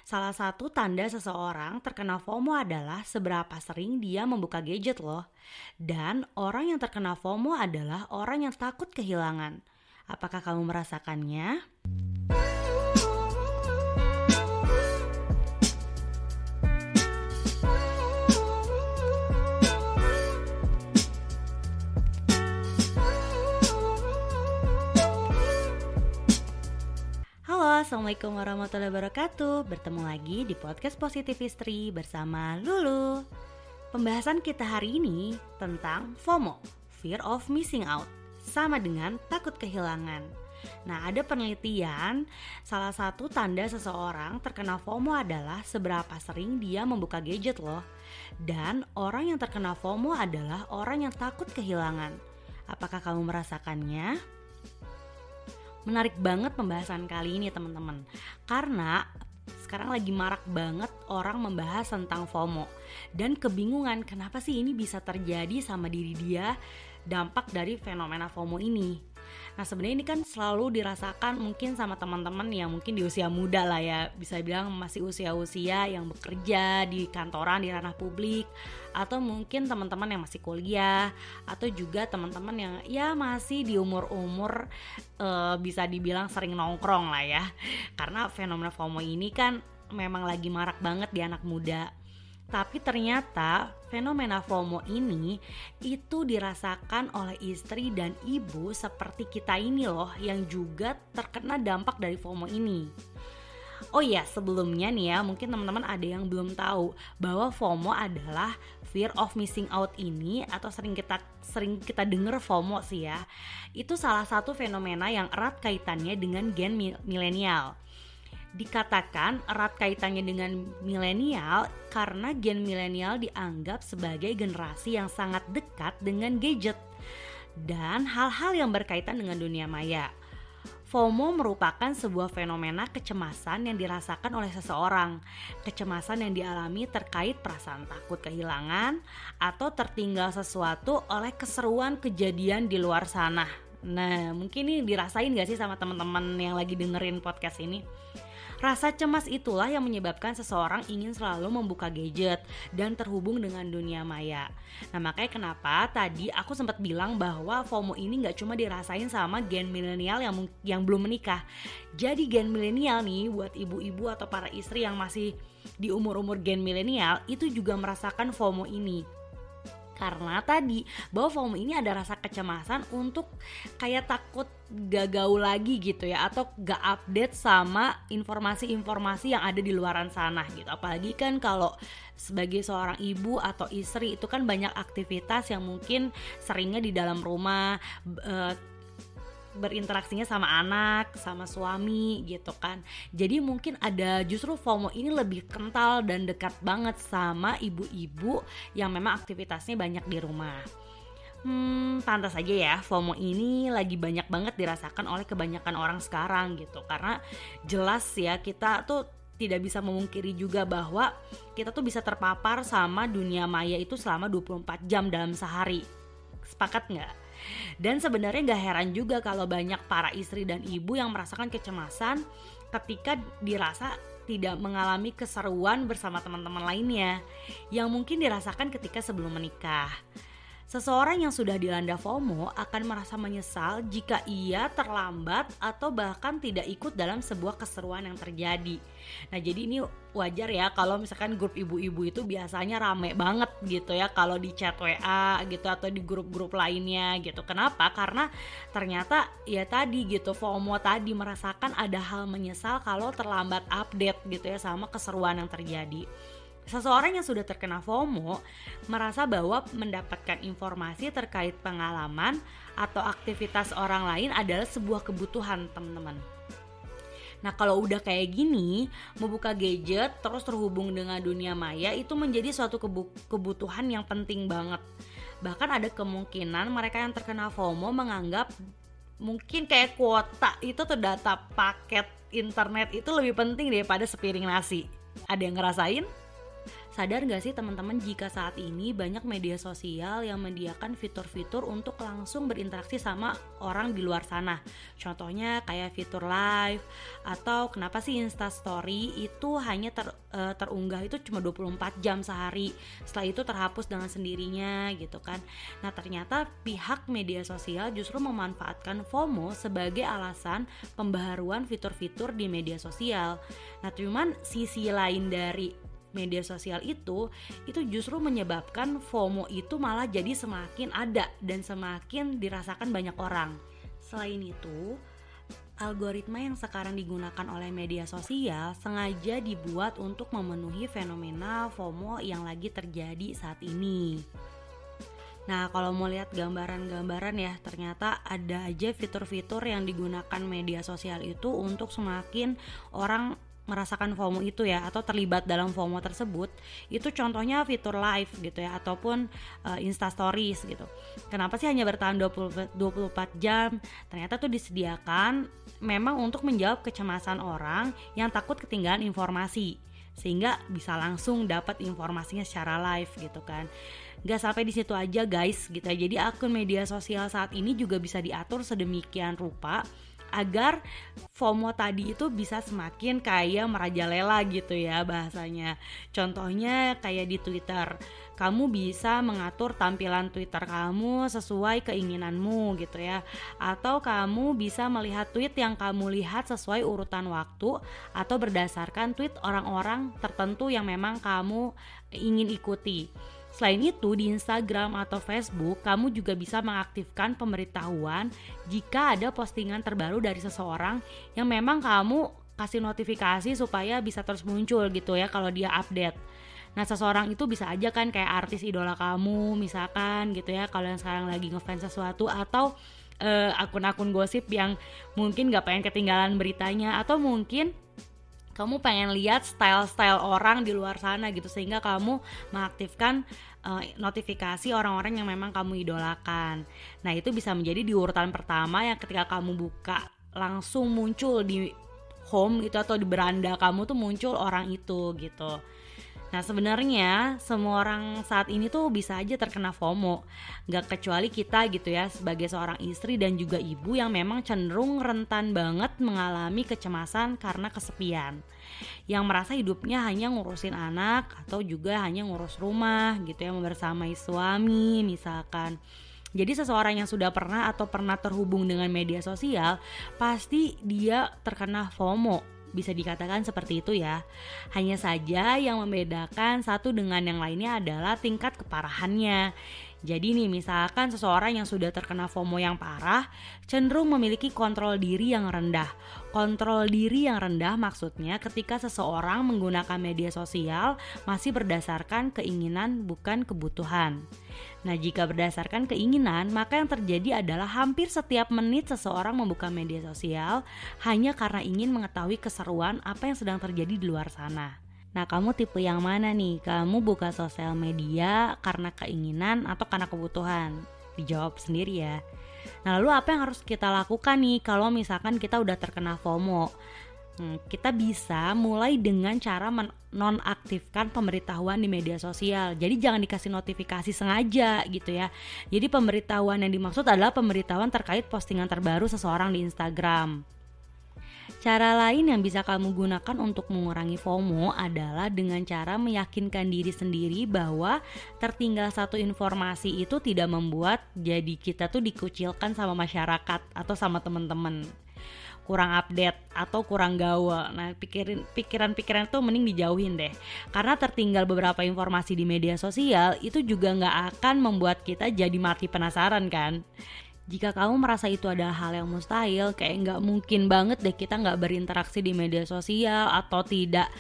Salah satu tanda seseorang terkena FOMO adalah seberapa sering dia membuka gadget loh. Dan orang yang terkena FOMO adalah orang yang takut kehilangan. Apakah kamu merasakannya? Halo, Assalamualaikum warahmatullahi wabarakatuh. Bertemu lagi di podcast Positif Istri bersama Lulu. Pembahasan kita hari ini tentang FOMO, Fear of Missing Out, sama dengan takut kehilangan. Nah, ada penelitian, salah satu tanda seseorang terkena FOMO adalah seberapa sering dia membuka gadget loh. Dan orang yang terkena FOMO adalah orang yang takut kehilangan. Apakah kamu merasakannya? Menarik banget pembahasan kali ini teman-teman. Karena sekarang lagi marak banget orang membahas tentang FOMO dan kebingungan kenapa sih ini bisa terjadi sama diri dia, dampak dari fenomena FOMO ini. Nah, sebenarnya ini kan selalu dirasakan mungkin sama teman-teman yang mungkin di usia muda lah ya, bisa bilang masih usia-usia yang bekerja di kantoran, di ranah publik, atau mungkin teman-teman yang masih kuliah, atau juga teman-teman yang ya masih di umur-umur bisa dibilang sering nongkrong lah ya. Karena fenomena FOMO ini kan memang lagi marak banget di anak muda. Tapi ternyata fenomena FOMO ini itu dirasakan oleh istri dan ibu seperti kita ini loh, yang juga terkena dampak dari FOMO ini. Oh iya, sebelumnya nih ya, mungkin teman-teman ada yang belum tahu bahwa FOMO adalah fear of missing out ini, atau sering kita dengar FOMO sih ya. Itu salah satu fenomena yang erat kaitannya dengan gen milenial. Dikatakan erat kaitannya dengan milenial karena gen milenial dianggap sebagai generasi yang sangat dekat dengan gadget dan hal-hal yang berkaitan dengan dunia maya. FOMO merupakan sebuah fenomena kecemasan yang dirasakan oleh seseorang. Kecemasan yang dialami terkait perasaan takut kehilangan atau tertinggal sesuatu oleh keseruan kejadian di luar sana. Nah, mungkin ini dirasain gak sih sama teman-teman yang lagi dengerin podcast ini? Rasa cemas itulah yang menyebabkan seseorang ingin selalu membuka gadget dan terhubung dengan dunia maya. Nah, makanya kenapa tadi aku sempat bilang bahwa FOMO ini gak cuma dirasain sama gen milenial yang belum menikah. Jadi gen milenial nih, buat ibu-ibu atau para istri yang masih di umur-umur gen milenial itu juga merasakan FOMO ini. Karena tadi bahwa FOMO ini ada rasa kecemasan untuk kayak takut gak gaul lagi gitu ya, atau gak update sama informasi-informasi yang ada di luaran sana gitu. Apalagi kan kalau sebagai seorang ibu atau istri itu kan banyak aktivitas yang mungkin seringnya di dalam rumah, berinteraksinya sama anak, sama suami gitu kan. Jadi mungkin ada justru FOMO ini lebih kental dan dekat banget sama ibu-ibu yang memang aktivitasnya banyak di rumah. Pantas aja ya FOMO ini lagi banyak banget dirasakan oleh kebanyakan orang sekarang gitu. Karena jelas ya kita tuh tidak bisa memungkiri juga bahwa kita tuh bisa terpapar sama dunia maya itu selama 24 jam dalam sehari. Sepakat nggak? Dan sebenarnya gak heran juga kalau banyak para istri dan ibu yang merasakan kecemasan ketika dirasa tidak mengalami keseruan bersama teman-teman lainnya yang mungkin dirasakan ketika sebelum menikah. Seseorang yang sudah dilanda FOMO akan merasa menyesal jika ia terlambat atau bahkan tidak ikut dalam sebuah keseruan yang terjadi. Nah, jadi ini wajar ya kalau misalkan grup ibu-ibu itu biasanya rame banget gitu ya kalau di chat WA gitu atau di grup-grup lainnya gitu. Kenapa? Karena ternyata ya tadi gitu, FOMO tadi merasakan ada hal menyesal kalau terlambat update gitu ya sama keseruan yang terjadi. Seseorang yang sudah terkena FOMO merasa bahwa mendapatkan informasi terkait pengalaman atau aktivitas orang lain adalah sebuah kebutuhan, teman-teman. Nah, kalau udah kayak gini, membuka gadget terus terhubung dengan dunia maya itu menjadi suatu kebutuhan yang penting banget. Bahkan ada kemungkinan mereka yang terkena FOMO menganggap mungkin kayak kuota itu tuh data paket internet itu lebih penting daripada sepiring nasi. Ada yang ngerasain? Sadar gak sih teman-teman jika saat ini banyak media sosial yang menyediakan fitur-fitur untuk langsung berinteraksi sama orang di luar sana. Contohnya kayak fitur live, atau kenapa sih Instastory itu hanya terunggah itu cuma 24 jam sehari, setelah itu terhapus dengan sendirinya gitu kan. Nah ternyata pihak media sosial justru memanfaatkan FOMO sebagai alasan pembaharuan fitur-fitur di media sosial. Nah cuman sisi lain dari media sosial itu justru menyebabkan FOMO itu malah jadi semakin ada dan semakin dirasakan banyak orang. Selain itu, algoritma yang sekarang digunakan oleh media sosial sengaja dibuat untuk memenuhi fenomena FOMO yang lagi terjadi saat ini. Nah kalau mau lihat gambaran-gambaran ya, ternyata ada aja fitur-fitur yang digunakan media sosial itu untuk semakin orang merasakan FOMO itu ya, atau terlibat dalam FOMO tersebut. Itu contohnya fitur live gitu ya, ataupun Insta Stories gitu. Kenapa sih hanya bertahan 24 jam? Ternyata tuh disediakan memang untuk menjawab kecemasan orang yang takut ketinggalan informasi, sehingga bisa langsung dapat informasinya secara live gitu kan. Gak sampai di situ aja guys gitu ya. Jadi akun media sosial saat ini juga bisa diatur sedemikian rupa agar FOMO tadi itu bisa semakin kayak merajalela gitu ya bahasanya. Contohnya kayak di Twitter, kamu bisa mengatur tampilan Twitter kamu sesuai keinginanmu gitu ya. Atau kamu bisa melihat tweet yang kamu lihat sesuai urutan waktu, atau berdasarkan tweet orang-orang tertentu yang memang kamu ingin ikuti. Selain itu, di Instagram atau Facebook, kamu juga bisa mengaktifkan pemberitahuan jika ada postingan terbaru dari seseorang yang memang kamu kasih notifikasi supaya bisa terus muncul gitu ya kalau dia update. Nah, seseorang itu bisa aja kan kayak artis idola kamu misalkan gitu ya, kalau yang sekarang lagi ngefans sesuatu, atau akun-akun gosip yang mungkin gak pengen ketinggalan beritanya, atau mungkin kamu pengen lihat style-style orang di luar sana gitu, sehingga kamu mengaktifkan notifikasi orang-orang yang memang kamu idolakan. Nah itu bisa menjadi di urutan pertama yang ketika kamu buka langsung muncul di home gitu, atau di beranda kamu tuh muncul orang itu gitu. Nah sebenarnya semua orang saat ini tuh bisa aja terkena FOMO, gak kecuali kita gitu ya, sebagai seorang istri dan juga ibu yang memang cenderung rentan banget mengalami kecemasan karena kesepian, yang merasa hidupnya hanya ngurusin anak atau juga hanya ngurus rumah gitu ya, membersamai suami misalkan. Jadi seseorang yang sudah pernah atau pernah terhubung dengan media sosial, pasti dia terkena FOMO. Bisa dikatakan seperti itu ya. Hanya saja yang membedakan satu dengan yang lainnya adalah tingkat keparahannya. Jadi nih misalkan seseorang yang sudah terkena FOMO yang parah cenderung memiliki kontrol diri yang rendah. Kontrol diri yang rendah maksudnya ketika seseorang menggunakan media sosial masih berdasarkan keinginan bukan kebutuhan. Nah jika berdasarkan keinginan, maka yang terjadi adalah hampir setiap menit seseorang membuka media sosial hanya karena ingin mengetahui keseruan apa yang sedang terjadi di luar sana. Nah kamu tipe yang mana nih? Kamu buka sosial media karena keinginan atau karena kebutuhan? Dijawab sendiri ya. Nah lalu apa yang harus kita lakukan nih kalau misalkan kita udah terkena FOMO? Kita bisa mulai dengan cara nonaktifkan pemberitahuan di media sosial. Jadi jangan dikasih notifikasi sengaja gitu ya. Jadi pemberitahuan yang dimaksud adalah pemberitahuan terkait postingan terbaru seseorang di Instagram. Cara lain yang bisa kamu gunakan untuk mengurangi FOMO adalah dengan cara meyakinkan diri sendiri bahwa tertinggal satu informasi itu tidak membuat jadi kita tuh dikucilkan sama masyarakat atau sama teman-teman, kurang update atau kurang gaul. Nah pikiran-pikiran itu mending dijauhin deh, karena tertinggal beberapa informasi di media sosial itu juga gak akan membuat kita jadi mati penasaran kan. Jika kamu merasa itu adalah hal yang mustahil, kayak gak mungkin banget deh kita gak berinteraksi di media sosial atau tidak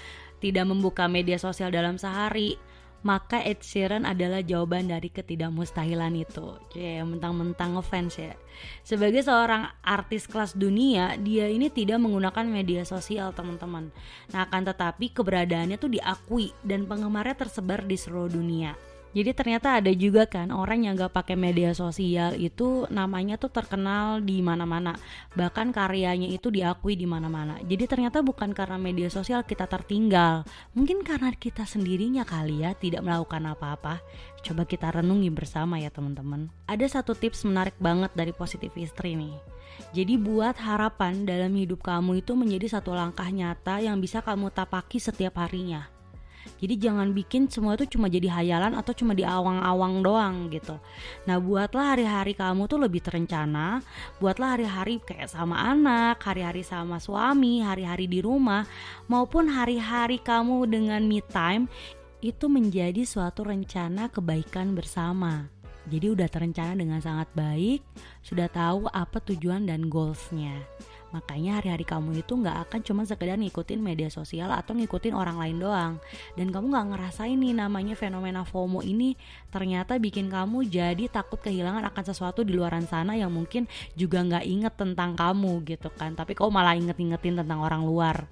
membuka media sosial dalam sehari, maka Ed Sheeran adalah jawaban dari ketidakmustahilan itu. Mentang-mentang ngefans ya. Sebagai seorang artis kelas dunia, dia ini tidak menggunakan media sosial teman-teman. Nah akan tetapi keberadaannya tuh diakui dan penggemarnya tersebar di seluruh dunia. Jadi ternyata ada juga kan orang yang gak pakai media sosial itu namanya tuh terkenal di mana-mana. Bahkan karyanya itu diakui di mana-mana. Jadi ternyata bukan karena media sosial kita tertinggal. Mungkin karena kita sendirinya kali ya tidak melakukan apa-apa. Coba kita renungi bersama ya teman-teman. Ada satu tips menarik banget dari Positif Istri nih. Jadi buat harapan dalam hidup kamu itu menjadi satu langkah nyata yang bisa kamu tapaki setiap harinya. Jadi jangan bikin semua itu cuma jadi hayalan atau cuma di awang-awang doang gitu. Nah buatlah hari-hari kamu tuh lebih terencana. Buatlah hari-hari kayak sama anak, hari-hari sama suami, hari-hari di rumah, maupun hari-hari kamu dengan me time itu menjadi suatu rencana kebaikan bersama. Jadi udah terencana dengan sangat baik, sudah tahu apa tujuan dan goalsnya. Makanya hari-hari kamu itu gak akan cuma sekedar ngikutin media sosial atau ngikutin orang lain doang. Dan kamu gak ngerasain nih namanya fenomena FOMO ini ternyata bikin kamu jadi takut kehilangan akan sesuatu di luaran sana yang mungkin juga gak inget tentang kamu gitu kan. Tapi kamu malah inget-ingetin tentang orang luar.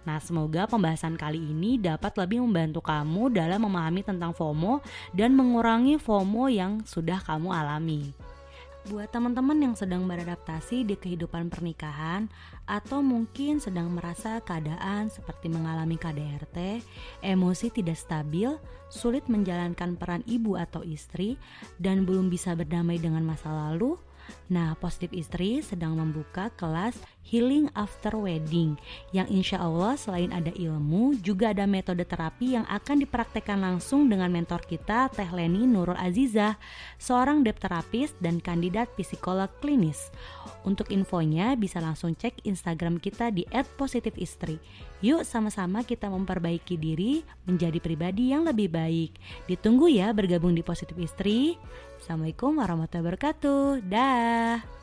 Nah semoga pembahasan kali ini dapat lebih membantu kamu dalam memahami tentang FOMO dan mengurangi FOMO yang sudah kamu alami. Buat teman-teman yang sedang beradaptasi di kehidupan pernikahan atau mungkin sedang merasa keadaan seperti mengalami KDRT, emosi tidak stabil, sulit menjalankan peran ibu atau istri, dan belum bisa berdamai dengan masa lalu, nah Positif Istri sedang membuka kelas Healing After Wedding yang insya Allah selain ada ilmu juga ada metode terapi yang akan dipraktekkan langsung dengan mentor kita Teh Leni Nurul Azizah, seorang dep terapis dan kandidat psikolog klinis. Untuk infonya bisa langsung cek Instagram kita di @positifistri. Yuk sama-sama kita memperbaiki diri menjadi pribadi yang lebih baik. Ditunggu ya bergabung di Positif Istri. Assalamualaikum warahmatullahi wabarakatuh. Dah.